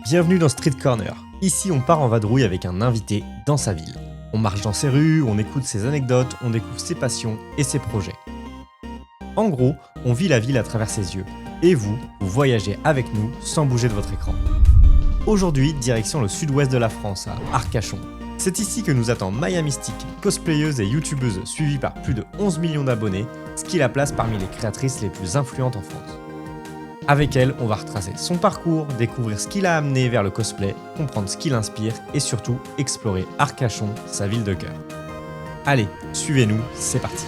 Bienvenue dans Street Corner. Ici, on part en vadrouille avec un invité dans sa ville. On marche dans ses rues, on écoute ses anecdotes, on découvre ses passions et ses projets. En gros, on vit la ville à travers ses yeux. Et vous voyagez avec nous sans bouger de votre écran. Aujourd'hui, direction le sud-ouest de la France, à Arcachon. C'est ici que nous attend Maya Mystique, cosplayeuse et youtubeuse suivie par plus de 11 millions d'abonnés, ce qui la place parmi les créatrices les plus influentes en France. Avec elle, on va retracer son parcours, découvrir ce qui l'a amené vers le cosplay, comprendre ce qui l'inspire et surtout explorer Arcachon, sa ville de cœur. Allez, suivez-nous, c'est parti.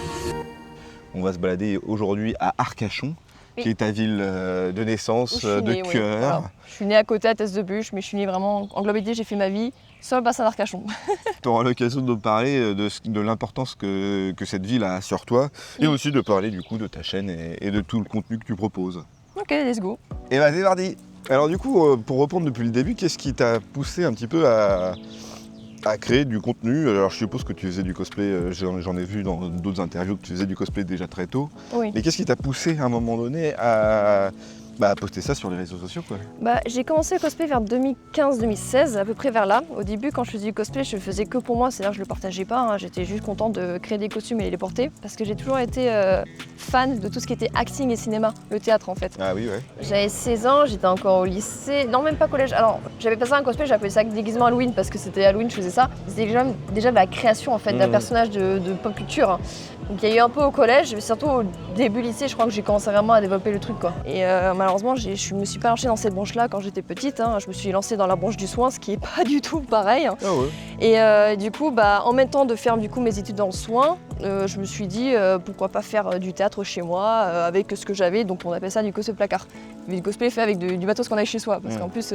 On va se balader aujourd'hui à Arcachon, Oui. qui est ta ville de naissance, Où je suis de née, oui. cœur. Voilà. Je suis née à côté à Teste-de-Buch, mais je suis née vraiment en globalité, j'ai fait ma vie sur le bassin d'Arcachon. Tu auras l'occasion de nous parler de l'importance que cette ville a sur toi et aussi de parler du coup de ta chaîne et de tout le contenu que tu proposes. Ok, let's go. Et bah c'est parti. Alors du coup, pour reprendre depuis le début, qu'est-ce qui t'a poussé un petit peu à créer du contenu? Alors je suppose que tu faisais du cosplay, j'en ai vu dans d'autres interviews que tu faisais du cosplay déjà très tôt. Oui. Mais qu'est-ce qui t'a poussé à un moment donné à poster ça sur les réseaux sociaux quoi? J'ai commencé le cosplay vers 2015-2016, à peu près vers là. Au début, quand je faisais du cosplay, je le faisais que pour moi, c'est-à-dire que je le partageais pas. J'étais juste contente de créer des costumes et les porter, parce que j'ai toujours été fan de tout ce qui était acting et cinéma, le théâtre en fait. Ah oui ouais. J'avais 16 ans, j'étais encore au lycée, non même pas collège. Alors j'avais pas ça un cosplay, j'appelais ça déguisement Halloween parce que c'était Halloween, je faisais ça. C'était déjà de la création en fait d'un personnage de pop culture. Donc il y a eu un peu au collège, mais surtout au début lycée, je crois que j'ai commencé vraiment à développer le truc quoi. Et malheureusement, je me suis pas lancée dans cette branche-là quand j'étais petite. Je me suis lancée dans la branche du soin, ce qui est pas du tout pareil. Ah ouais. Et du coup, en même temps de faire du coup mes études dans le soin, je me suis dit pourquoi pas faire du théâtre chez moi avec ce que j'avais. Donc on appelle ça du cosplay placard. Mais du cosplay fait avec du matos qu'on avait chez soi. Parce qu'en plus,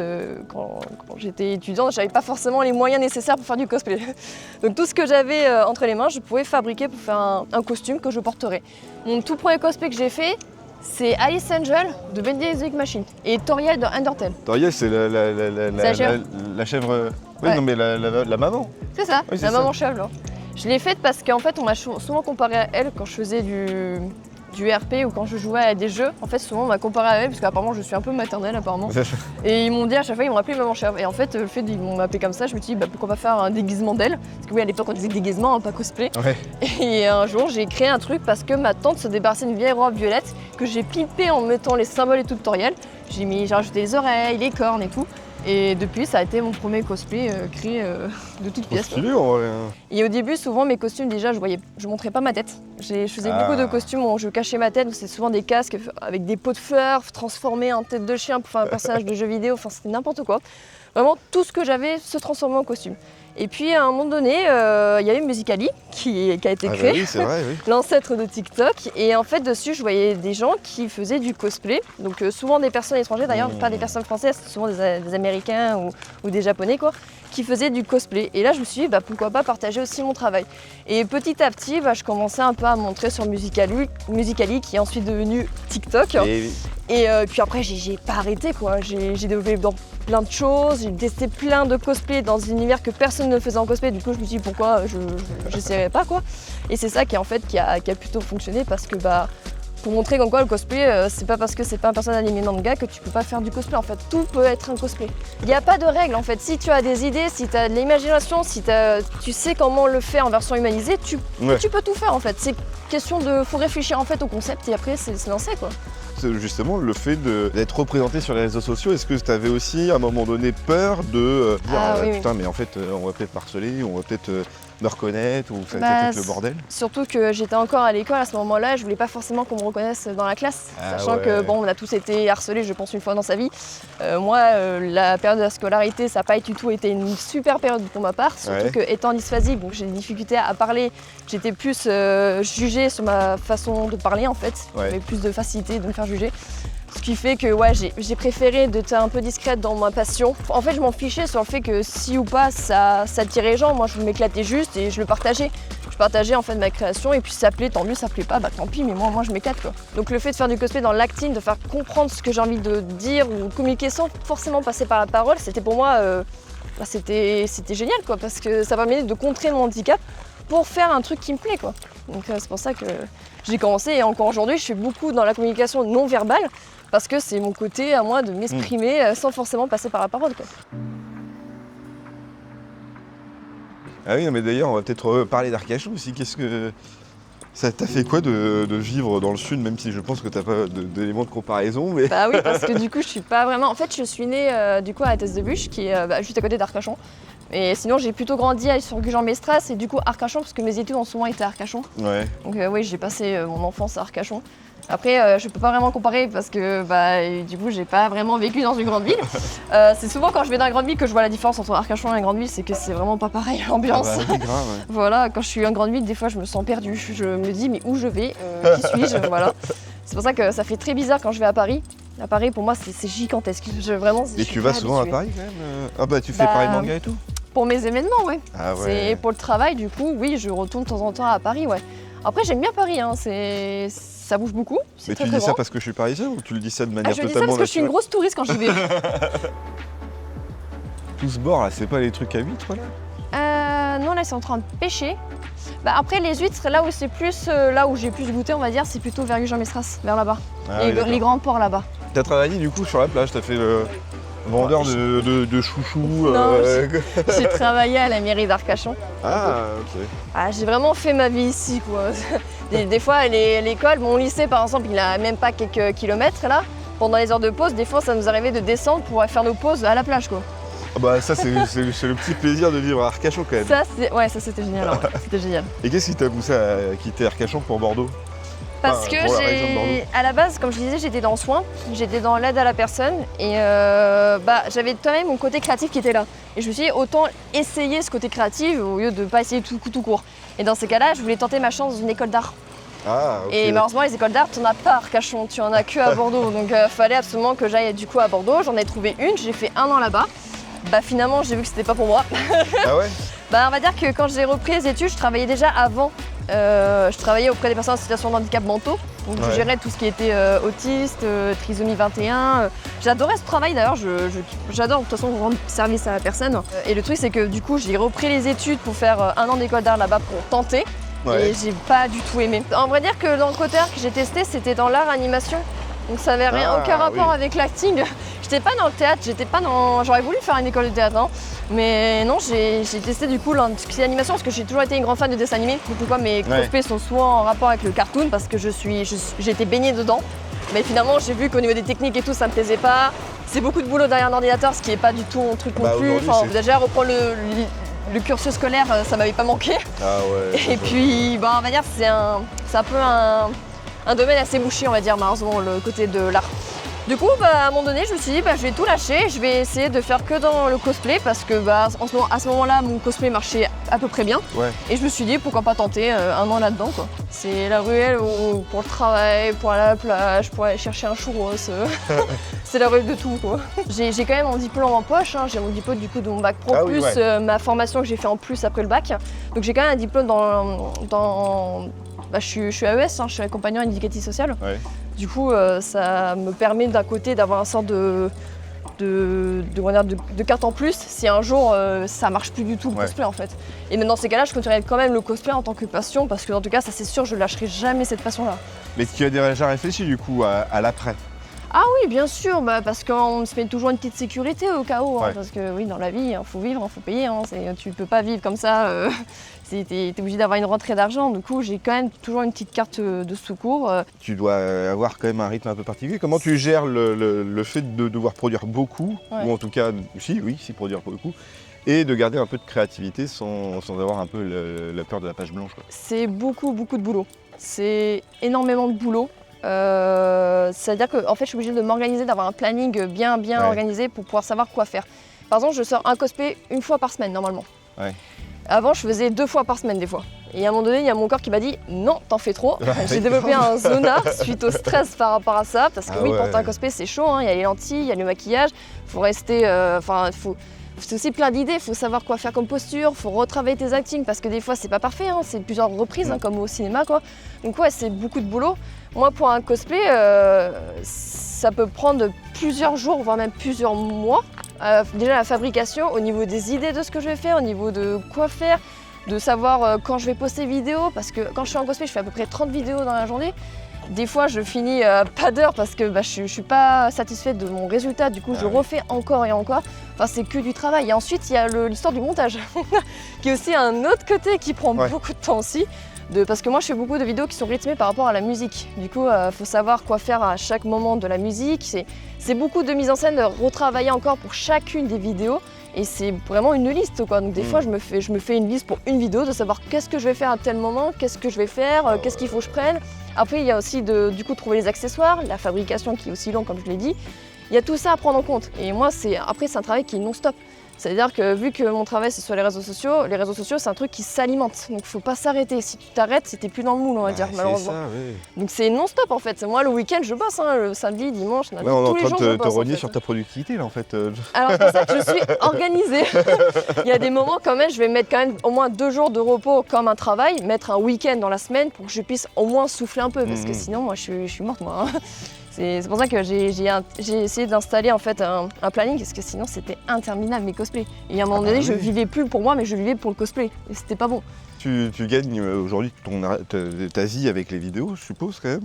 quand j'étais étudiante, j'avais pas forcément les moyens nécessaires pour faire du cosplay. Donc tout ce que j'avais entre les mains, je pouvais fabriquer pour faire un costume que je porterais. Mon tout premier cosplay que j'ai fait, c'est Alice Angel de Bendy Exotic Machine et Toriel de Undertale. Toriel, c'est la chèvre. la chèvre. Oui, Ouais. non, mais la maman. C'est ça, Oui, c'est la ça. maman chèvre là. Je l'ai faite parce qu'en fait, on m'a souvent comparé à elle quand je faisais du RP ou quand je jouais à des jeux. En fait, souvent on m'a comparé à elle parce qu'apparemment je suis un peu maternelle apparemment. Et ils m'ont dit à chaque fois, ils m'ont appelé maman chèvre. Et en fait, le fait qu'ils m'ont appelé comme ça, je me suis dit pourquoi pas faire un déguisement d'elle. Parce que oui, à l'époque on disait déguisement, pas cosplay. Ouais. Et un jour, j'ai créé un truc parce que ma tante se débarrassait d'une vieille robe violette que j'ai pimpée en mettant les symboles et tout tutoriel. J'ai rajouté les oreilles, les cornes et tout. Et depuis, ça a été mon premier cosplay créé de toutes pièces. quoi. Stylé, en vrai. Et au début, souvent mes costumes, déjà, je montrais pas ma tête. Je faisais beaucoup de costumes où je cachais ma tête, où c'est souvent des casques avec des pots de fleurs transformés en tête de chien pour faire un personnage de jeu vidéo. Enfin, c'était n'importe quoi. Vraiment, tout ce que j'avais se transformait en costume. Et puis, à un moment donné, il y a eu Musical.ly qui a été créé. Oui, c'est vrai, oui. L'ancêtre de TikTok. Et en fait, dessus, je voyais des gens qui faisaient du cosplay. Donc, souvent des personnes étrangères, d'ailleurs, pas des personnes françaises, souvent des Américains ou des Japonais, quoi, qui faisaient du cosplay. Et là, je me suis dit, pourquoi pas partager aussi mon travail. Et petit à petit, je commençais un peu à montrer sur Musical.ly, qui est ensuite devenu TikTok. Et puis après, j'ai pas arrêté, quoi. J'ai développé dans plein de choses, j'ai testé plein de cosplays dans un univers que personne ne faisait en cosplay. Du coup, je me suis dit pourquoi je n'essaierais pas, quoi. Et c'est ça qui a plutôt fonctionné parce que pour montrer comme quoi le cosplay, c'est pas parce que c'est pas un personnage animé manga que tu peux pas faire du cosplay. En fait, tout peut être un cosplay. Il n'y a pas de règles en fait. Si tu as des idées, si tu as de l'imagination, si tu sais comment le faire en version humanisée, tu peux tout faire en fait. C'est question faut réfléchir en fait au concept et après c'est lancer quoi. Justement, le fait d'être représenté sur les réseaux sociaux, est-ce que tu avais aussi à un moment donné peur de dire putain mais en fait on va peut-être harceler, on va peut-être me reconnaître ou ça va peut-être le bordel? Surtout que j'étais encore à l'école à ce moment-là, je voulais pas forcément qu'on me reconnaisse dans la classe, sachant que on a tous été harcelés je pense une fois dans sa vie. Moi la période de la scolarité ça n'a pas du tout été une super période pour ma part, surtout que étant dysphasique, donc j'ai des difficultés à parler, j'étais plus jugée sur ma façon de parler en fait, j'avais plus de facilité de me faire juger. Ce qui fait que j'ai préféré d'être un peu discrète dans ma passion. En fait, je m'en fichais sur le fait que si ou pas ça attirait les gens. Moi, je m'éclatais juste et je le partageais. Je partageais en fait ma création et puis ça plaît, tant mieux, ça plaît pas, tant pis, mais moi je m'éclate quoi. Donc le fait de faire du cosplay dans l'acting, de faire comprendre ce que j'ai envie de dire ou communiquer sans forcément passer par la parole, c'était pour moi, c'était génial quoi, parce que ça permettait de contrer mon handicap pour faire un truc qui me plaît quoi. Donc c'est pour ça que j'ai commencé et encore aujourd'hui je fais beaucoup dans la communication non verbale parce que c'est mon côté à moi de m'exprimer sans forcément passer par la parole, quoi. Ah oui, mais d'ailleurs, on va peut-être parler d'Arcachon aussi. Qu'est-ce que ça t'a fait quoi de vivre dans le sud, même si je pense que t'as pas d'éléments de comparaison, mais... Bah oui, parce que du coup, je suis pas vraiment... En fait, je suis née du coup à la Teste de Buch, qui est juste à côté d'Arcachon. Et sinon, j'ai plutôt grandi sur Gujan-Mestras et du coup Arcachon, parce que mes études ont souvent été à Arcachon. Ouais. Donc oui, j'ai passé mon enfance à Arcachon. Après, je peux pas vraiment comparer parce que du coup, j'ai pas vraiment vécu dans une grande ville. C'est souvent quand je vais dans une grande ville que je vois la différence entre Arcachon et une grande ville, c'est que c'est vraiment pas pareil l'ambiance. Ah bah, c'est grave, ouais. Voilà, quand je suis en grande ville, des fois, je me sens perdue. Je me dis, mais où je vais Qui suis-je Voilà. C'est pour ça que ça fait très bizarre quand je vais à Paris. À Paris, pour moi, c'est gigantesque. Vraiment, Et tu vas souvent à Paris quand même Ah bah tu fais Paris Manga et tout Pour mes événements, ouais. Ah ouais. C'est pour le travail, du coup, oui, je retourne de temps en temps à Paris, ouais. Après, j'aime bien Paris, hein. Ça bouge beaucoup. Mais tu dis ça parce que je suis parisien ou tu le dis ça de manière je dis ça totalement parce que je suis une grosse touriste quand j'y vais. Tout ce bord là, c'est pas les trucs à huîtres là Non, là, ils sont en train de pêcher. Après, les huîtres, là où c'est plus, là où j'ai plus goûté, on va dire, c'est plutôt vers Gujan-Mestras, vers là-bas. Ah oui, les grands ports là-bas. T'as travaillé du coup sur la plage, t'as fait le vendeur de chouchous Non, j'ai travaillé à la mairie d'Arcachon. Ah, ok. Ah, j'ai vraiment fait ma vie ici, quoi. Des fois, l'école, mon lycée par exemple, il a même pas quelques kilomètres là. Pendant les heures de pause, des fois, ça nous arrivait de descendre pour faire nos pauses à la plage, quoi. Ah bah ça, c'est le petit plaisir de vivre à Arcachon quand même. Ça, c'était génial, ouais. C'était génial. Et qu'est-ce qui t'a poussé à quitter Arcachon pour Bordeaux? Parce que à la base, comme je disais, j'étais dans le soin, j'étais dans l'aide à la personne et j'avais quand même mon côté créatif qui était là. Et je me suis dit, autant essayer ce côté créatif au lieu de pas essayer tout court. Et dans ces cas-là, je voulais tenter ma chance dans une école d'art. Ah, ok. Et malheureusement, les écoles d'art, tu n'en as pas à Arcachon, tu en as que à Bordeaux. Donc fallait absolument que j'aille du coup à Bordeaux. J'en ai trouvé une, j'ai fait 1 an là-bas. Finalement, j'ai vu que c'était pas pour moi. Ah ouais? On va dire que quand j'ai repris les études, je travaillais déjà avant. Je travaillais auprès des personnes en situation de handicap mentaux. Donc je gérais tout ce qui était autiste, trisomie 21. J'adorais ce travail d'ailleurs, j'adore de toute façon rendre service à la personne. Et le truc c'est que du coup j'ai repris les études pour faire 1 an d'école d'art là-bas pour tenter. Ouais. Et j'ai pas du tout aimé. En vrai dire que dans le côté art que j'ai testé, c'était dans l'art animation. Donc ça n'avait aucun rapport avec l'acting. J'étais pas dans le théâtre, j'aurais voulu faire une école de théâtre, hein. Mais non, j'ai testé du coup l'animation parce que j'ai toujours été une grande fan de dessins animés. Du coup, mes cosplays sont souvent en rapport avec le cartoon parce que j'ai été baignée dedans. Mais finalement, j'ai vu qu'au niveau des techniques et tout, ça me plaisait pas. C'est beaucoup de boulot derrière un ordinateur, ce qui est pas du tout mon truc non plus. Enfin, déjà, reprendre le cursus scolaire, ça m'avait pas manqué. Ah ouais. Et puis, on va dire, c'est un peu un domaine assez mouché, on va dire, malheureusement, le côté de l'art. Du coup, à un moment donné, je me suis dit, je vais tout lâcher, je vais essayer de faire que dans le cosplay parce que à ce moment-là, mon cosplay marchait à peu près bien. Ouais. Et je me suis dit, pourquoi pas tenter 1 an là-dedans, quoi. C'est la ruelle pour le travail, pour aller à la plage, pour aller chercher un churros. C'est la ruelle de tout, quoi. J'ai quand même mon diplôme en poche, hein. J'ai mon diplôme du coup de mon bac pro ma formation que j'ai fait en plus après le bac. Donc j'ai quand même un diplôme je suis AES, hein, je suis accompagnant éducatif social. Ouais. Du coup, ça me permet d'un côté d'avoir un sort de carte en plus si un jour ça marche plus du tout le cosplay en fait. Et même dans ces cas-là, je continuerai quand même le cosplay en tant que passion parce que en tout cas, ça c'est sûr, je lâcherai jamais cette passion-là. Mais tu as déjà réfléchi du coup à l'après? Ah oui, bien sûr, parce qu'on se met toujours une petite sécurité au cas où, hein, parce que oui, dans la vie, il faut vivre, il faut payer, hein, tu peux pas vivre comme ça, t'es obligé d'avoir une rentrée d'argent, du coup j'ai quand même toujours une petite carte de secours. Tu dois avoir quand même un rythme un peu particulier, comment tu gères le fait de devoir produire beaucoup, ou en tout cas, si produire beaucoup, et de garder un peu de créativité sans avoir un peu la peur de la page blanche, quoi. C'est beaucoup de boulot, c'est énormément de boulot. C'est-à-dire que en fait, je suis obligée de m'organiser, d'avoir un planning bien organisé pour pouvoir savoir quoi faire. Par exemple, je sors un cosplay 1 fois par semaine normalement. Ouais. Avant, je faisais 2 fois par semaine des fois. Et à un moment donné, il y a mon corps qui m'a dit non, t'en fais trop. J'ai développé un zona suite au stress par rapport à ça, parce que porter un cosplay c'est chaud, hein. Il y a les lentilles, il y a le maquillage, faut rester, c'est aussi plein d'idées, il faut savoir quoi faire comme posture, il faut retravailler tes actings parce que des fois c'est pas parfait, hein, c'est plusieurs reprises comme au cinéma, quoi. Donc c'est beaucoup de boulot. Moi pour un cosplay, ça peut prendre plusieurs jours, voire même plusieurs mois. Déjà la fabrication, au niveau des idées de ce que je vais faire, au niveau de quoi faire, de savoir quand je vais poster vidéo, parce que quand je suis en cosplay, je fais à peu près 30 vidéos dans la journée. Des fois, je finis pas d'heure parce que je suis pas satisfaite de mon résultat. Du coup, je refais encore et encore. Enfin, c'est que du travail. Et ensuite, il y a l'histoire du montage, qui est aussi un autre côté qui prend beaucoup de temps aussi. Parce que moi, je fais beaucoup de vidéos qui sont rythmées par rapport à la musique. Du coup, il faut savoir quoi faire à chaque moment de la musique. C'est beaucoup de mise en scène, de retravailler encore pour chacune des vidéos. Et c'est vraiment une liste, quoi. Donc des fois, je me fais une liste pour une vidéo, de savoir qu'est-ce que je vais faire à tel moment, qu'est-ce que je vais faire, qu'est-ce qu'il faut que je prenne. Après, il y a aussi du coup trouver les accessoires, la fabrication qui est aussi longue, comme je l'ai dit. Il y a tout ça à prendre en compte. Et moi, après, c'est un travail qui est non-stop. C'est-à-dire que vu que mon travail c'est sur les réseaux sociaux c'est un truc qui s'alimente. Donc il faut pas s'arrêter. Si tu t'arrêtes, c'était plus dans le moule, on va dire, malheureusement. Ça, oui. Donc c'est non-stop en fait. Moi le week-end je bosse, le samedi, dimanche, on est en tous les jours train de te bosse, renier en fait. sur ta productivité là en fait. Alors c'est pour ça que je suis organisée. Il y a des moments quand même, je vais mettre quand même au moins 2 jours de repos comme un travail, mettre un week-end dans la semaine pour que je puisse au moins souffler un peu, parce que sinon moi je suis morte moi. C'est pour ça que j'ai essayé d'installer en fait un planning, parce que sinon c'était interminable mes cosplays. Et à un moment donné, je vivais plus pour moi, mais je vivais pour le cosplay. Et c'était pas bon. Tu gagnes aujourd'hui ta vie avec les vidéos, je suppose quand même.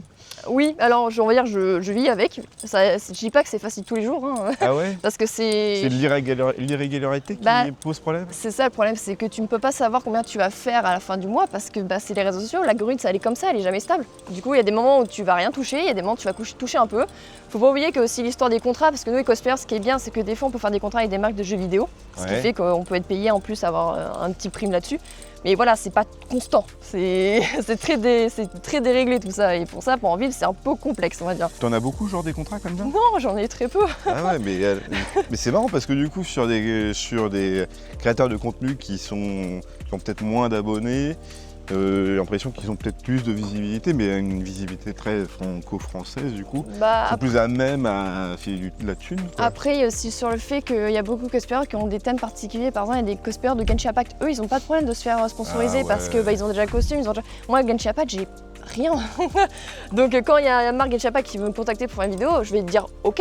Oui, alors on va dire je vis avec. Je dis pas que c'est facile tous les jours. Hein, ah ouais. Parce que c'est l'irrégularité qui pose problème. C'est ça le problème, c'est que tu ne peux pas savoir combien tu vas faire à la fin du mois parce que c'est les réseaux sociaux, l'algorithme ça elle est comme ça, elle est jamais stable. Du coup il y a des moments où tu vas rien toucher, il y a des moments où tu vas toucher un peu. Faut pas oublier que aussi l'histoire des contrats, parce que nous les cosplayers, ce qui est bien c'est que des fois on peut faire des contrats avec des marques de jeux vidéo, ce qui fait qu'on peut être payé en plus, avoir un petit prime là-dessus. Mais voilà, c'est pas constant, c'est très déréglé tout ça, et pour ça, pour en vivre, c'est un peu complexe, on va dire. T'en as beaucoup, genre des contrats comme ça? Non, j'en ai très peu. Ah ouais, mais c'est marrant parce que du coup, sur des créateurs de contenu qui ont peut-être moins d'abonnés, j'ai l'impression qu'ils ont peut-être plus de visibilité, mais une visibilité très franco-française du coup. C'est plus à même à filer de la thune. Quoi. Après, il y a aussi sur le fait qu'il y a beaucoup de cosplayers qui ont des thèmes particuliers. Par exemple, il y a des cosplayers de Genshin Impact. Eux, ils n'ont pas de problème de se faire sponsoriser parce que ils ont déjà le costume. Moi, Genshin Impact, j'ai rien. Donc quand il y a Marc Genshin Impact qui veut me contacter pour une vidéo, je vais dire OK.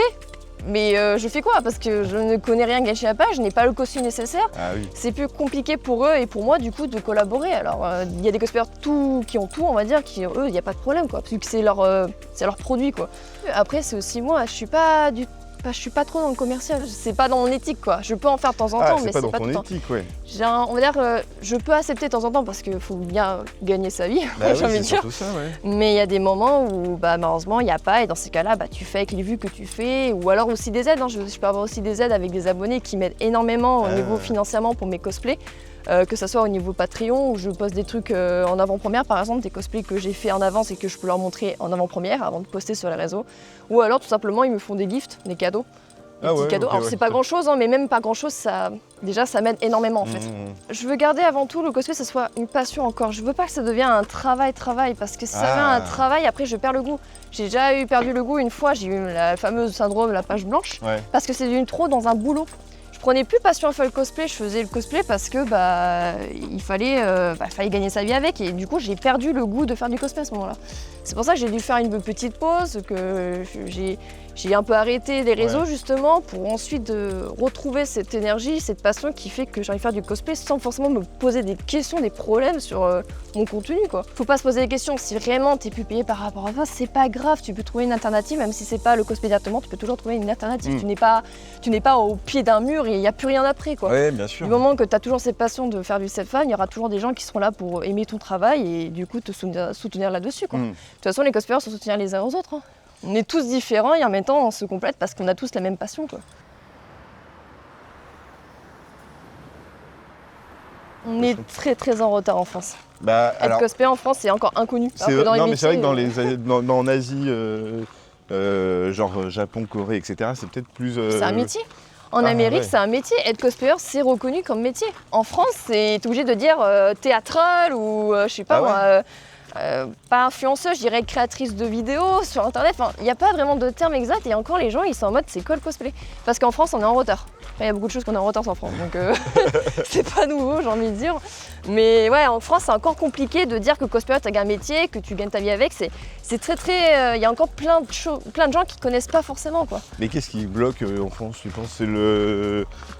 Mais je fais quoi? Parce que je ne connais rien Genshin Impact, je n'ai pas le costume nécessaire. Ah oui. C'est plus compliqué pour eux et pour moi du coup de collaborer. Alors il y a des cosplayers qui ont tout, on va dire, qui eux il n'y a pas de problème quoi, parce que c'est leur produit quoi. Après c'est aussi moi, je suis pas trop dans le commercial, c'est pas dans mon éthique quoi. Je peux en faire de temps en temps, mais c'est pas tout le temps. Éthique, ouais. On va dire je peux accepter de temps en temps parce qu'il faut bien gagner sa vie, j'ai envie de dire. Ça, ouais. Mais il y a des moments où malheureusement il n'y a pas, et dans ces cas-là tu fais avec les vues que tu fais, ou alors aussi des aides. Je peux avoir aussi des aides avec des abonnés qui m'aident énormément au niveau financièrement pour mes cosplays. Que ce soit au niveau Patreon où je poste des trucs en avant-première par exemple, des cosplays que j'ai fait en avance et que je peux leur montrer en avant-première avant de poster sur les réseaux. Ou alors tout simplement ils me font des gifts, des cadeaux. Des petits cadeaux. Alors c'est pas grand chose mais même pas grand chose ça m'aide énormément en fait. Je veux garder avant tout le cosplay que ce soit une passion encore. Je veux pas que ça devienne un travail parce que si ça devient un travail après je perds le goût. J'ai déjà perdu le goût une fois, j'ai eu la fameuse syndrome de la page blanche parce que c'est devenu trop dans un boulot. Je prenais plus passion à faire le cosplay, je faisais le cosplay parce que il fallait gagner sa vie avec, et du coup j'ai perdu le goût de faire du cosplay à ce moment-là. C'est pour ça que j'ai dû faire une petite pause, que j'ai un peu arrêté les réseaux justement pour ensuite retrouver cette énergie, cette passion qui fait que j'arrive à faire du cosplay sans forcément me poser des questions, des problèmes sur mon contenu quoi. Faut pas se poser des questions, si vraiment t'es plus payé par rapport à ça, c'est pas grave, tu peux trouver une alternative, même si c'est pas le cosplay directement, tu peux toujours trouver une alternative. Tu n'es pas au pied d'un mur et il n'y a plus rien après quoi. Ouais, bien sûr. Du moment que tu as toujours cette passion de faire du self-fan, il y aura toujours des gens qui seront là pour aimer ton travail et du coup te soutenir là-dessus quoi. De toute façon les cosplayers se soutiennent les uns aux autres. Hein. On est tous différents et en même temps on se complète parce qu'on a tous la même passion quoi. On est très très en retard en France. Être cosplayer en France c'est encore inconnu. Mais c'est vrai que en Asie, genre Japon, Corée, etc., c'est peut-être plus... C'est un métier. En Amérique, c'est un métier. Être cosplayer, c'est reconnu comme métier. En France, t'es obligé de dire théâtrale ou je sais pas moi, pas influenceuse, je dirais créatrice de vidéos sur internet. Enfin, il n'y a pas vraiment de terme exact et encore les gens ils sont en mode c'est quoi le cosplay? Parce qu'en France on est en retard. Après il y a beaucoup de choses qu'on est en retard en France donc c'est pas nouveau j'ai envie de dire. Mais ouais en France c'est encore compliqué de dire que cosplayer t'as un métier, que tu gagnes ta vie avec. C'est très il y a encore plein de gens qui connaissent pas forcément quoi. Mais qu'est-ce qui bloque en France tu penses?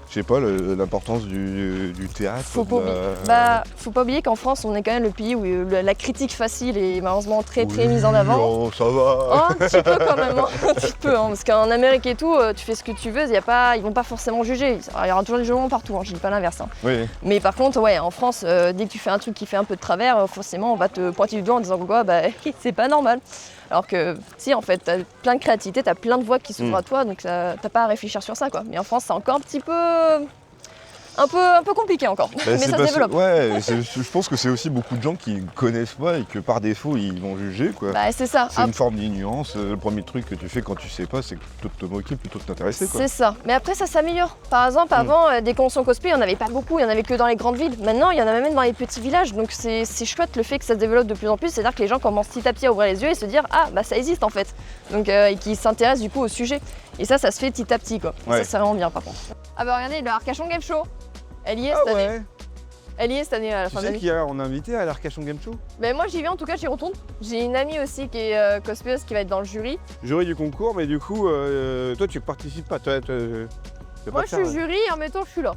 C'est l'importance du théâtre. Faut pas oublier qu'en France on est quand même le pays où la critique facile et malheureusement très mise en avant. Oh, ça va. Oh, un petit peu quand même, hein. Un petit peu, hein, parce qu'en Amérique et tout, tu fais ce que tu veux, ils vont pas forcément juger. Il y aura toujours des jugements partout, hein, je dis pas l'inverse. Hein. Oui. Mais par contre, ouais, en France, dès que tu fais un truc qui fait un peu de travers, forcément on va te pointer du doigt en disant quoi, bah c'est pas normal. Alors que si en fait, t'as plein de créativité, t'as plein de voix qui s'ouvrent à toi, donc t'as pas à réfléchir sur ça quoi. Mais en France, c'est encore un petit peu. Un peu compliqué encore, mais ça se développe. Ouais, je pense que c'est aussi beaucoup de gens qui ne connaissent pas et que par défaut ils vont juger quoi. Bah c'est ça. C'est une forme d'ignorance. Le premier truc que tu fais quand tu sais pas, c'est plutôt de te moquer plutôt que de t'intéresser quoi. C'est ça. Mais après ça s'améliore. Par exemple, avant des conventions cosplay, il n'y en avait pas beaucoup, il n'y en avait que dans les grandes villes. Maintenant, il y en a même dans les petits villages. Donc c'est chouette le fait que ça se développe de plus en plus. C'est-à-dire que les gens commencent petit à petit à ouvrir les yeux et se dire ah bah ça existe en fait. Donc et qui s'intéressent du coup au sujet. Et ça se fait petit à petit quoi. Ouais. Ça c'est vraiment bien par contre. Ah bah regardez le Arcachon Game Show. Elle y est cette année. Ouais. Elle y est cette année à la Tu fin sais d'année. qui on a invité à l'Arcachon Game Show? Ben moi j'y vais en tout cas, j'y retourne. J'ai une amie aussi qui est cosplayeuse qui va être dans le jury. Jury du concours, mais du coup, toi tu participes pas. Toi, tu veux Moi pas je suis faire, jury et en même temps je suis là.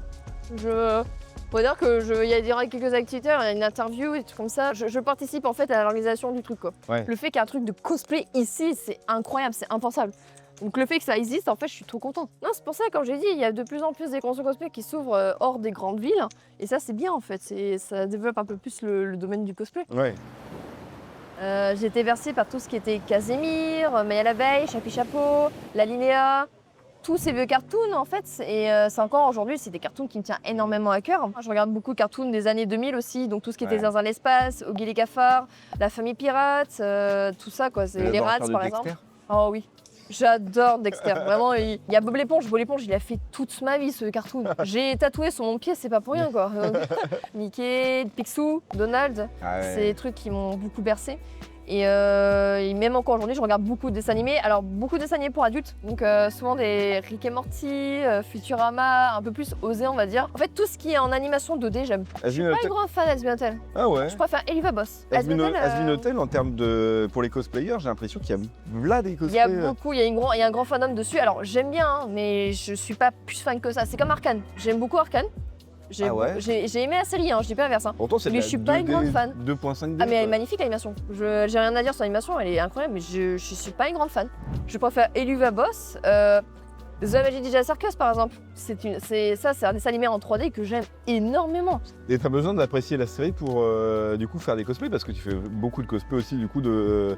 Faut dire que il y aura quelques activités, il y a une interview et tout comme ça. Je participe en fait à l'organisation du truc quoi. Ouais. Le fait qu'il y ait un truc de cosplay ici, c'est incroyable, c'est impensable. Donc le fait que ça existe, en fait, je suis trop contente. Non, c'est pour ça, comme j'ai dit, il y a de plus en plus des conventions cosplay qui s'ouvrent hors des grandes villes. Et ça, c'est bien en fait. Ça développe un peu plus le domaine du cosplay. Ouais. J'ai été versée par tout ce qui était Casimir, Maya l'abeille, Chapi Chapeau, La Linéa, tous ces vieux cartoons en fait. Et c'est encore aujourd'hui, c'est des cartoons qui me tiennent énormément à cœur. Je regarde beaucoup de cartoons des années 2000 aussi, donc tout ce qui était Ouais. Zinzin l'espace, Oggy les cafards, La famille pirate, tout ça quoi. C'est les Rats par exemple. Oh oui. J'adore Dexter, vraiment, il y a Bob l'éponge, il a fait toute ma vie ce cartoon. J'ai tatoué sur mon pied, c'est pas pour rien quoi. Mickey, Picsou, Donald, c'est des trucs qui m'ont beaucoup bercé. Et même encore aujourd'hui, je regarde beaucoup de dessins animés. Alors, beaucoup de dessins animés pour adultes. Donc, souvent des Rick et Morty, Futurama, un peu plus osé, on va dire. En fait, tout ce qui est en animation 2D, j'aime. Je suis pas une grande fan d'Azbin Hotel. Ah ouais. Je préfère Eliva Boss. Asbin Hotel, en termes de. Pour les cosplayers, j'ai l'impression qu'il y a là des Il y cosplays. a beaucoup, il y a un grand fandom dessus. Alors, j'aime bien, hein, mais je suis pas plus fan que ça. C'est comme Arcane. J'aime beaucoup Arcane. J'ai aimé la série, hein, je dis pas l'inverse. Hein. Pourtant, c'est Mais je suis pas une grande fan. 2.5D. Ah mais elle est magnifique l'animation. J'ai rien à dire sur l'animation, elle est incroyable, mais je suis pas une grande fan. Je préfère Eluva Boss, The Magic Ninja Circus par exemple. C'est un dessin animé en 3D que j'aime énormément. Et t'as besoin d'apprécier la série pour du coup faire des cosplays parce que tu fais beaucoup de cosplays aussi du coup de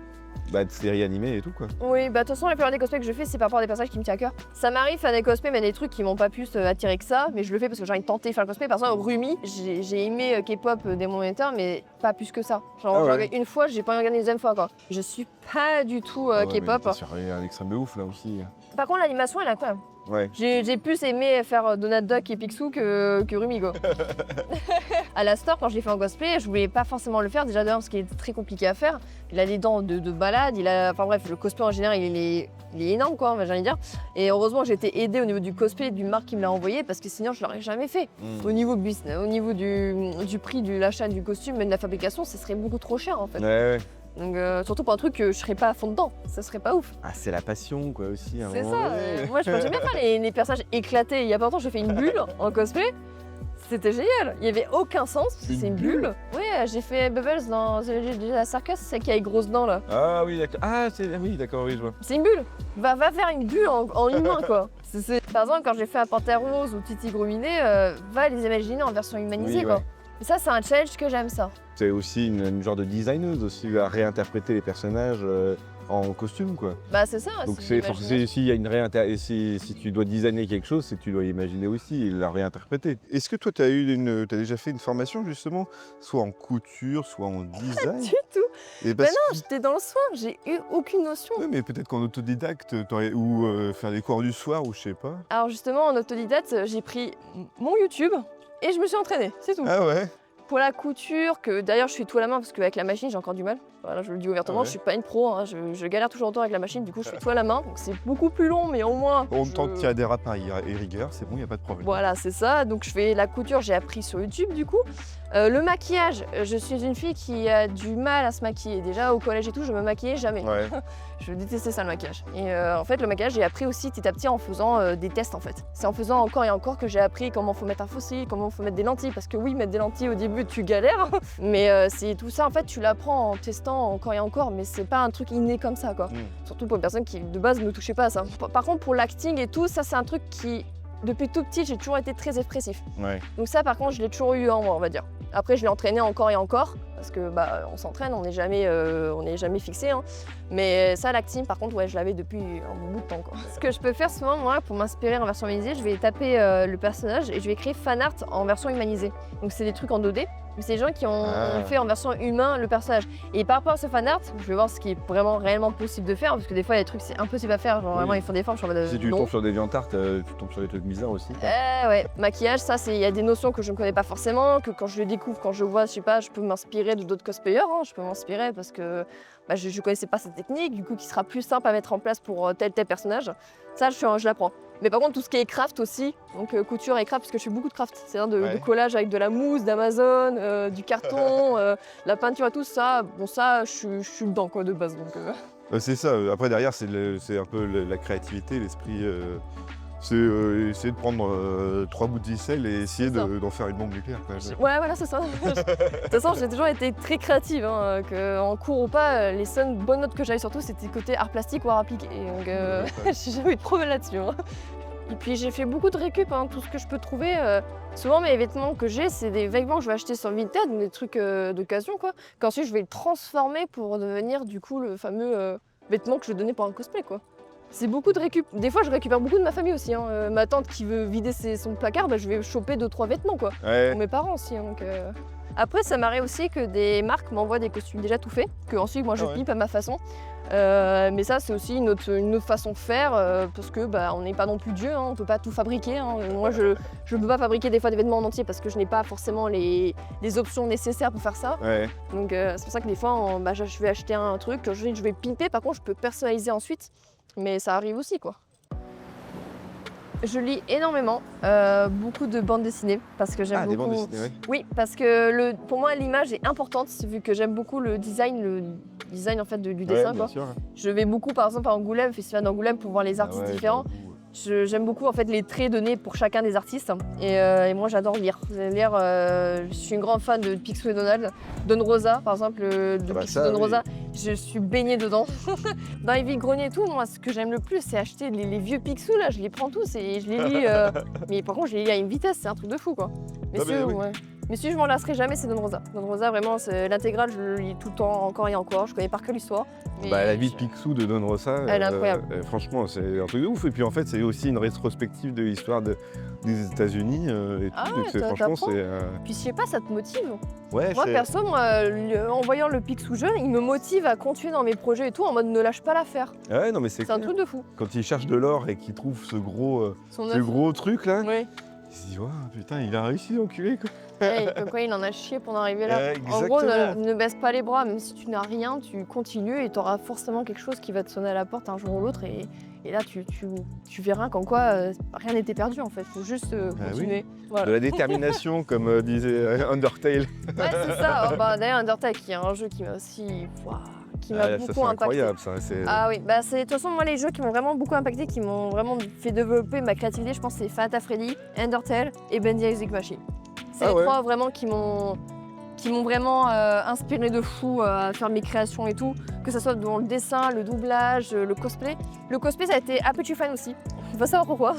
séries animées et tout quoi. Oui, bah de toute façon la plupart des cosplays que je fais c'est par rapport à des personnages qui me tiennent à cœur. Ça m'arrive faire des cosplays mais des trucs qui m'ont pas pu attirer que ça, mais je le fais parce que j'ai envie de tenter de faire le cosplay. Par exemple Rumi, j'ai aimé K-pop Demon Hunter mais pas plus que ça. Genre Ah ouais. j'ai regardé une fois, j'ai pas regardé une deuxième fois quoi. Je suis pas du tout K-pop. C'est un extrême de ouf là aussi. Par contre l'animation elle est incroyable. Ouais. J'ai plus aimé faire Donald Duck et Picsou que Rumi quoi. À la store quand je l'ai fait en cosplay, je voulais pas forcément le faire déjà d'un parce qu'il est très compliqué à faire. Il a les dents de balade, enfin bref, le cosplay en général il est énorme quoi, j'ai envie de dire. Et heureusement j'ai été aidée au niveau du cosplay du Marc qui me l'a envoyé parce que sinon je l'aurais jamais fait. Au niveau du prix de l'achat du costume et de la fabrication, ce serait beaucoup trop cher en fait. Ouais. Donc surtout pour un truc que je serais pas à fond dedans, ça serait pas ouf. Ah c'est la passion quoi aussi. C'est ça, moi j'aime bien faire les personnages éclatés. Il y a pas longtemps j'ai fait une bulle en cosplay. C'était génial, il n'y avait aucun sens, c'est une bulle. Ouais, j'ai fait Bubbles dans la Circus, c'est qui a les grosses dents là. Ah oui d'accord. Oui d'accord, oui je vois. C'est une bulle. Va faire une bulle en humain quoi. Par exemple quand j'ai fait un Panthère Rose ou Titi Grominet, va les imaginer en version humanisée Oui, quoi. ouais. Et ça c'est un challenge que j'aime ça. C'est aussi une genre de designeuse aussi à réinterpréter les personnages en costume quoi. Bah c'est ça. Donc c'est forcément s'il y a une si tu dois designer quelque chose, c'est que tu dois imaginer aussi et la réinterpréter. Est-ce que toi, tu as déjà fait une formation justement, soit en couture, soit en design? du tout. Et Bah parce non, j'étais dans le soin, j'ai eu aucune notion. Ouais, mais peut-être qu'en autodidacte, ou faire des cours du soir, ou je sais pas. Alors justement en autodidacte, j'ai pris mon YouTube et je me suis entraînée, c'est tout. Ah ouais? Pour la couture, que d'ailleurs je fais tout à la main parce qu'avec la machine j'ai encore du mal. Voilà, je le dis ouvertement, Ah ouais. je suis pas une pro, hein, je galère toujours autant avec la machine, du coup je fais tout à la main. Donc c'est beaucoup plus long, mais au moins. Tant qu'il y a des rapports et rigueur, c'est bon, il n'y a pas de problème. Voilà, c'est ça. Donc je fais la couture, j'ai appris sur YouTube du coup. Le maquillage, je suis une fille qui a du mal à se maquiller. Déjà au collège et tout, je me maquillais jamais. Ouais. Je détestais ça le maquillage. Et en fait le maquillage j'ai appris aussi petit à petit en faisant des tests en fait. C'est en faisant encore et encore que j'ai appris comment faut mettre un faux cil, comment faut mettre des lentilles. Parce que oui, mettre des lentilles au début début tu galères, mais c'est tout ça en fait tu l'apprends en testant encore et encore, mais c'est pas un truc inné comme ça quoi. Surtout pour une personne qui de base ne touchait pas à ça. Par contre pour l'acting et tout, ça c'est un truc qui, depuis tout petit j'ai toujours été très expressif. Ouais. Donc ça par contre je l'ai toujours eu en moi on va dire. Après je l'ai entraîné encore et encore, parce que bah on s'entraîne, on n'est jamais fixé. Hein. Mais ça l'acting par contre ouais je l'avais depuis un bon bout de temps quoi. Ce que je peux faire souvent moi pour m'inspirer en version humanisée, je vais taper le personnage et je vais créer fan art en version humanisée. Donc c'est des trucs en 2D, mais c'est des gens qui ont fait en version humain le personnage. Et par rapport à ce fan art, je vais voir ce qui est vraiment réellement possible de faire, parce que des fois il y a des trucs c'est impossible à faire, genre vraiment ils font des formes, je suis en mode Si tu non. tombes sur des viandarts, tu tombes sur des trucs bizarres aussi. Ouais, maquillage, ça c'est, il y a des notions que je ne connais pas forcément, que quand je le découvre, quand je vois, je sais pas, je peux m'inspirer de d'autres cosplayers, hein, je peux m'inspirer parce que bah, je connaissais pas cette technique, du coup qui sera plus simple à mettre en place pour tel personnage. Ça je l'apprends. Mais par contre tout ce qui est craft aussi, donc couture et craft, parce que je fais beaucoup de craft, c'est-à-dire de collage avec de la mousse, d'Amazon, du carton, la peinture et tout ça, bon ça je suis dedans quoi de base donc. C'est ça, après derrière c'est un peu la créativité, l'esprit. C'est essayer de prendre 3 bouts de ficelle et essayer d'en faire une bombe nucléaire. Quoi. Ouais, voilà, c'est ça. De toute façon, j'ai toujours été très créative. Hein, en cours ou pas, les seules bonnes notes que j'avais surtout, c'était côté art plastique ou art appliqué. Donc, j'ai jamais eu de problème là-dessus. Hein. Et puis, j'ai fait beaucoup de récup, hein, tout ce que je peux trouver. Souvent, mes vêtements que j'ai, c'est des vêtements que je vais acheter sur Vinted, des trucs d'occasion, quoi. Qu'ensuite, je vais le transformer pour devenir, du coup, le fameux vêtement que je vais donner pour un cosplay, quoi. C'est beaucoup de récup. Des fois, je récupère beaucoup de ma famille aussi. Hein. Ma tante qui veut vider son placard, bah, je vais choper 2-3 vêtements quoi. Ouais. Pour mes parents aussi. Hein, donc, Après, ça m'arrive aussi que des marques m'envoient des costumes déjà tout faits, que ensuite moi je pipe à ma façon. Mais ça, c'est aussi une autre façon de faire, parce que bah, on n'est pas non plus Dieu, hein, on ne peut pas tout fabriquer. Hein. Moi, je ne peux pas fabriquer des fois des vêtements en entier parce que je n'ai pas forcément les options nécessaires pour faire ça. Ouais. Donc c'est pour ça que des fois, je vais acheter un truc, je vais pimper, par contre, je peux personnaliser ensuite. Mais ça arrive aussi quoi. Je lis énormément, beaucoup de bandes dessinées parce que j'aime beaucoup. Des bandes dessinées, ouais. Oui, parce que pour moi l'image est importante vu que j'aime beaucoup le design en fait du dessin quoi. Sûr. Je vais beaucoup par exemple à Angoulême, festival d'Angoulême pour voir les artistes différents. J'aime beaucoup en fait les traits donnés pour chacun des artistes et moi j'adore lire. Je suis une grande fan de Picsou et Donald. Don Rosa par exemple, Picsou Don Rosa, je suis baignée dedans. Dans les vide-greniers et tout, moi ce que j'aime le plus c'est acheter les vieux Picsou là, je les prends tous et je les lis. Mais par contre je les lis à une vitesse, c'est un truc de fou quoi. Mais si je m'en lasserai jamais, c'est Don Rosa. Don Rosa, vraiment, l'intégrale, je le lis tout le temps, encore et encore. Je connais par cœur l'histoire. La vie de Picsou de Don Rosa, elle est incroyable. Franchement, c'est un truc de ouf. Et puis en fait, c'est aussi une rétrospective de l'histoire des États-Unis et tout. Donc franchement, c'est. Puis je sais pas, ça te motive. Ouais, moi, perso, en voyant le Picsou jeune, il me motive à continuer dans mes projets et tout, en mode ne lâche pas l'affaire. Ouais, non, mais c'est un truc de fou. Quand il cherche de l'or et qu'il trouve ce gros truc là. Oui. Il se dit, ouais, putain, il a réussi, enculé quoi. Comme quoi il en a chié pour en arriver là. En gros, ne baisse pas les bras, même si tu n'as rien, tu continues et tu auras forcément quelque chose qui va te sonner à la porte un jour ou l'autre. Et là, tu verras qu'en quoi rien n'était perdu en fait. Il faut juste continuer. Oui. Voilà. De la détermination, comme disait Undertale. Ouais, c'est ça. D'ailleurs, Undertale, qui est un jeu qui m'a aussi. Qui m'a beaucoup impacté. Incroyable ça. Ah oui, de toute façon moi les jeux qui m'ont vraiment beaucoup impacté, qui m'ont vraiment fait développer ma créativité, je pense c'est Final Fantasy Freddy, Undertale et Bendy Exotic Machine. C'est les trois vraiment qui m'ont vraiment inspiré de fou à faire mes créations et tout, que ce soit dans le dessin, le doublage, le cosplay. Le cosplay ça a été Happy to Fan aussi. On va savoir pourquoi.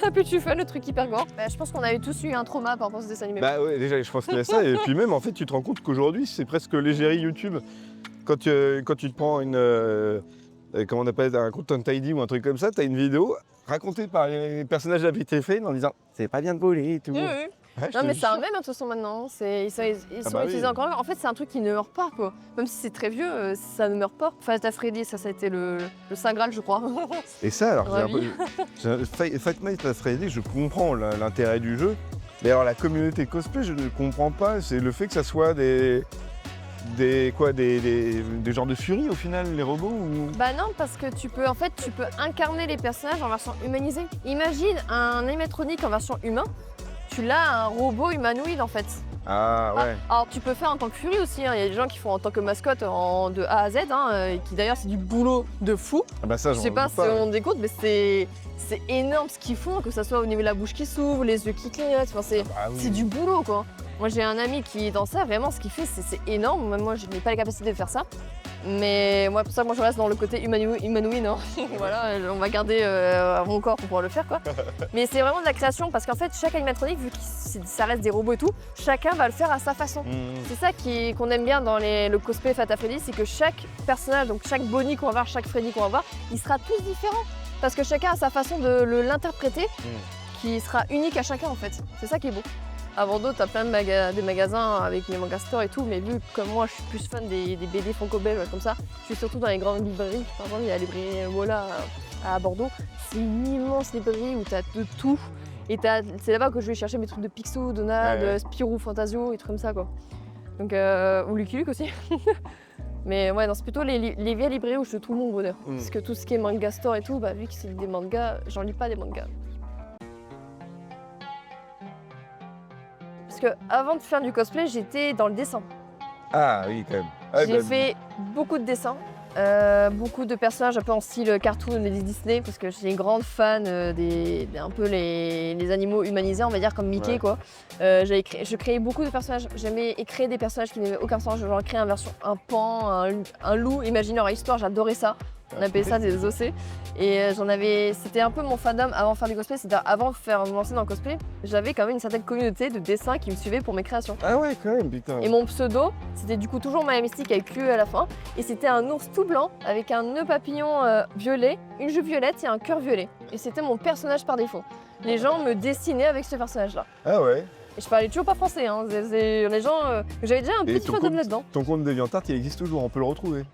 Happy to Fan, le truc hyper gore. Je pense qu'on avait tous eu un trauma par rapport à ce dessin animé. Bah ouais, déjà je pense qu'il y a ça, et puis même en fait tu te rends compte qu'aujourd'hui c'est presque l'égérie YouTube. Quand tu te prends comment on appelle un content ID ou un truc comme ça, t'as une vidéo racontée par les personnages d'Happy to Fan en disant c'est pas bien de voler et tout. Oui. Ouais, non mais c'est un même de toute façon maintenant, ils sont utilisés encore. En fait c'est un truc qui ne meurt pas quoi. Même si c'est très vieux, ça ne meurt pas. Final Fantasy Freddy, ça a été le Saint Graal je crois. Et ça alors, Fight Night at Freddy, je comprends l'intérêt du jeu. Mais alors la communauté cosplay, je ne comprends pas, c'est le fait que ça soit des genres de furies au final, les robots ou... Bah non, parce que tu peux incarner les personnages en version humanisée. Imagine un animatronique en version humain, tu l'as un robot humanoïde en fait. Ah ouais. Alors tu peux faire en tant que furie aussi, hein. Il y a des gens qui font en tant que mascotte de A à Z, et qui d'ailleurs c'est du boulot de fou. Ah bah ça, je sais pas si on décompte, mais c'est énorme ce qu'ils font, que ce soit au niveau de la bouche qui s'ouvre, les yeux qui clignotent, c'est du boulot quoi. Moi j'ai un ami qui est dans ça, vraiment ce qu'il fait c'est énorme, même moi je n'ai pas les capacités de faire ça. Mais moi pour ça moi je reste dans le côté humanoïde, hein. Voilà, on va garder mon corps pour pouvoir le faire quoi. Mais c'est vraiment de la création parce qu'en fait chaque animatronique, vu que ça reste des robots et tout, chacun va le faire à sa façon. C'est ça qu'on aime bien dans le cosplay Fata Freddy, c'est que chaque personnage, donc chaque Bonnie qu'on va voir, chaque Freddy qu'on va voir, il sera tous différent. Parce que chacun a sa façon de l'interpréter qui sera unique à chacun en fait. C'est ça qui est beau. À Bordeaux, t'as plein de des magasins avec les manga stores et tout, mais vu comme moi je suis plus fan des BD franco-belges comme ça, je suis surtout dans les grandes librairies. Par exemple, il y a la librairie Mola à Bordeaux. C'est une immense librairie où t'as de tout. Et c'est là-bas que je vais chercher mes trucs de Picsou, Donald, Spirou, Fantasio et trucs comme ça quoi. Donc, ou Lucky Luke aussi. Mais ouais, non, c'est plutôt les vieilles librairies où je trouve mon bonheur. Parce que tout ce qui est manga store et tout, bah, vu que c'est des mangas, j'en lis pas des mangas. Parce que avant de faire du cosplay, j'étais dans le dessin. Ah oui, quand même. Ah, J'ai fait beaucoup de dessins, beaucoup de personnages un peu en style cartoon des Disney, parce que je suis une grande fan un peu les animaux humanisés, on va dire, comme Mickey quoi. Je créais beaucoup de personnages. J'aimais créer des personnages qui n'avaient aucun sens. J'en créais un pan, un loup, imagine leur histoire, j'adorais ça. On appelait ça des OC. Et c'était un peu mon fandom avant de faire du cosplay, c'est-à-dire avant de me lancer dans le cosplay, j'avais quand même une certaine communauté de dessins qui me suivaient pour mes créations. Ah ouais, quand même, putain. Et mon pseudo, c'était du coup toujours Maya Mystique avec UE à la fin. Et c'était un ours tout blanc avec un nœud papillon violet, une jupe violette et un cœur violet. Et c'était mon personnage par défaut. Les gens me dessinaient avec ce personnage-là. Ah ouais. Et je parlais toujours pas français, hein. Les gens. J'avais déjà un petit fandom là-dedans. Ton compte DeviantArt, il existe toujours, on peut le retrouver.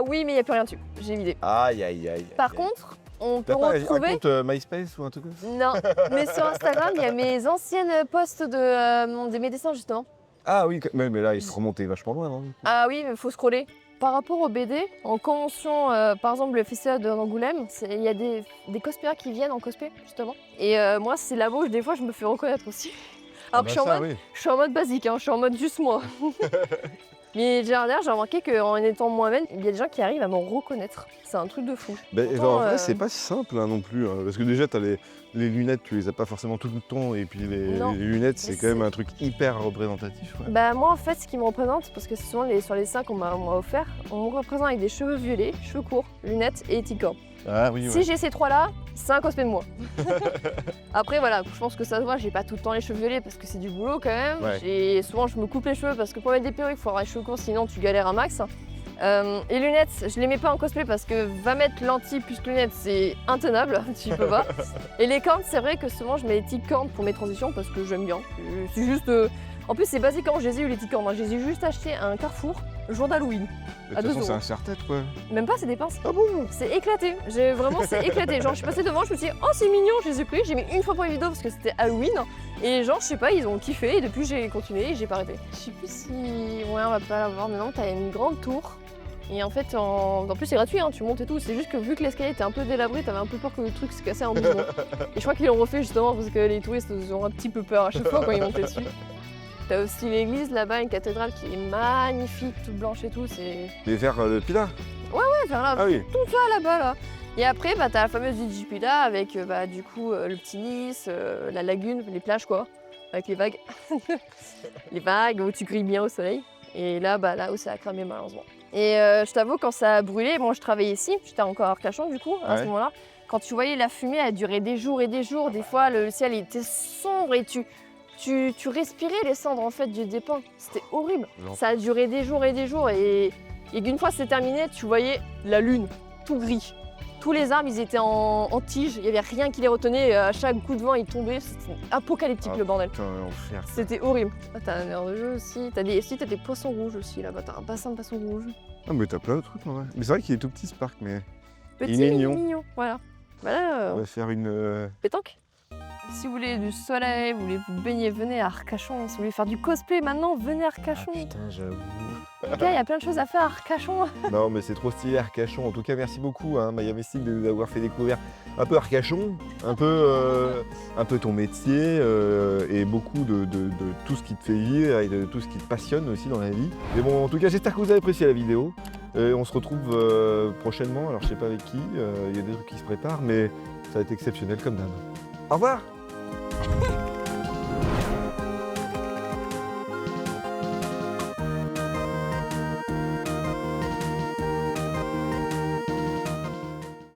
Oui, mais il n'y a plus rien dessus. J'ai vidé. Aïe, aïe, aïe. Par contre, on peut T'as pas retrouver. un compte MySpace ou un truc comme ça? Non, mais sur Instagram, il y a mes anciennes posts de mes dessins justement. Ah oui, mais là, il se remontait vachement loin, non? Ah oui, il faut scroller. Par rapport aux BD, en convention, par exemple le festival d'Angoulême, il y a des cosplayers qui viennent en cosplay justement. Et moi, c'est là-bas où des fois je me fais reconnaître aussi. Alors que je suis en mode basique, hein, je suis en mode juste moi. Mais j'ai remarqué qu'en étant moi-même, il y a des gens qui arrivent à me reconnaître. C'est un truc de fou. En vrai, c'est pas si simple hein, non plus. Hein, parce que déjà, t'as les lunettes, tu les as pas forcément tout le temps. Et puis les lunettes, c'est quand même un truc hyper représentatif. Ouais. Bah, moi, en fait, ce qui me représente, parce que c'est souvent sur les dessins qu'on m'a offert, on me représente avec des cheveux violets, cheveux courts, lunettes et ticorne. Ah oui, Si j'ai ces trois-là, c'est un cosplay de moi. Après, voilà, je pense que ça se voit, j'ai pas tout le temps les cheveux violets parce que c'est du boulot quand même. Ouais. Souvent, je me coupe les cheveux parce que pour mettre des perruques, il faut avoir les cheveux courts, sinon tu galères un max. Les lunettes, je les mets pas en cosplay parce que va mettre lentilles plus lunettes, c'est intenable, tu peux pas. Et les cornes, c'est vrai que souvent, je mets les petites cornes pour mes transitions parce que j'aime bien. C'est juste. En plus, c'est basique quand je les ai eu les petites cornes. Je les ai juste achetés à un Carrefour, jour d'Halloween. De toute façon, c'est un serre-tête quoi. Même pas, c'est des pinces. Ah bon? C'est éclaté. Vraiment, c'est éclaté. Genre, je suis passée devant, je me suis dit, oh, c'est mignon, je les ai pris. J'ai mis une fois pour les vidéos parce que c'était Halloween. Et genre, je sais pas, ils ont kiffé. Et depuis, j'ai continué et j'ai pas arrêté. Je sais plus si. Ouais, on va pas la voir maintenant. T'as une grande tour. Et en fait, en plus, c'est gratuit, hein, tu montes et tout. C'est juste que vu que l'escalier était un peu délabré, t'avais un peu peur que le truc se cassait en mouvement. Et je crois qu'ils l'ont refait justement parce que les touristes ont un petit peu peur à chaque fois quand ils montaient dessus. T'as aussi l'église là-bas, une cathédrale qui est magnifique, toute blanche et tout. C'est. Et vers le Pilat? Ouais, vers là, Ah oui. tout ça là-bas là. Et après, bah, t'as la fameuse ville du Pilat avec du coup le petit Nice, la lagune, les plages quoi, avec les vagues. Les vagues où tu grilles bien au soleil. Et là, là où ça a cramé malheureusement. Et je t'avoue, quand ça a brûlé, bon, je travaillais ici, j'étais encore à Arcachon du coup, à ce moment-là. Quand tu voyais la fumée, elle durait des jours et des jours. Des fois, le ciel était sombre et tu respirais les cendres en fait du dépôt. C'était horrible. Ça a duré des jours et des jours. Et une fois c'est terminé, tu voyais la lune, tout gris. Tous les arbres, ils étaient en tige, il n'y avait rien qui les retenait. À chaque coup de vent, ils tombaient. C'était apocalyptique le bordel. Putain, l'enfer. C'était horrible. Ah, t'as un air de jeu aussi. T'as des poissons rouges aussi là-bas. T'as un bassin de poissons rouges. Ah, mais t'as plein de trucs en vrai. Mais c'est vrai qu'il est tout petit ce parc, mais. Petit, il est mignon. mignon. Voilà. Voilà. On va faire une. Pétanque. Si vous voulez du soleil, vous voulez vous baigner, venez à Arcachon. Si vous voulez faire du cosplay maintenant, venez à Arcachon. Ah putain, j'avoue. Les gars, il y a plein de choses à faire à Arcachon. Non, mais c'est trop stylé Arcachon. En tout cas, merci beaucoup, hein, Maya Mystique, de nous avoir fait découvrir un peu Arcachon, un peu ton métier et beaucoup de tout ce qui te fait vivre et de tout ce qui te passionne aussi dans la vie. Mais bon, en tout cas, j'espère que vous avez apprécié la vidéo. On se retrouve prochainement. Alors, je sais pas avec qui. Il y a des trucs qui se préparent, mais ça va être exceptionnel comme d'hab. Au revoir.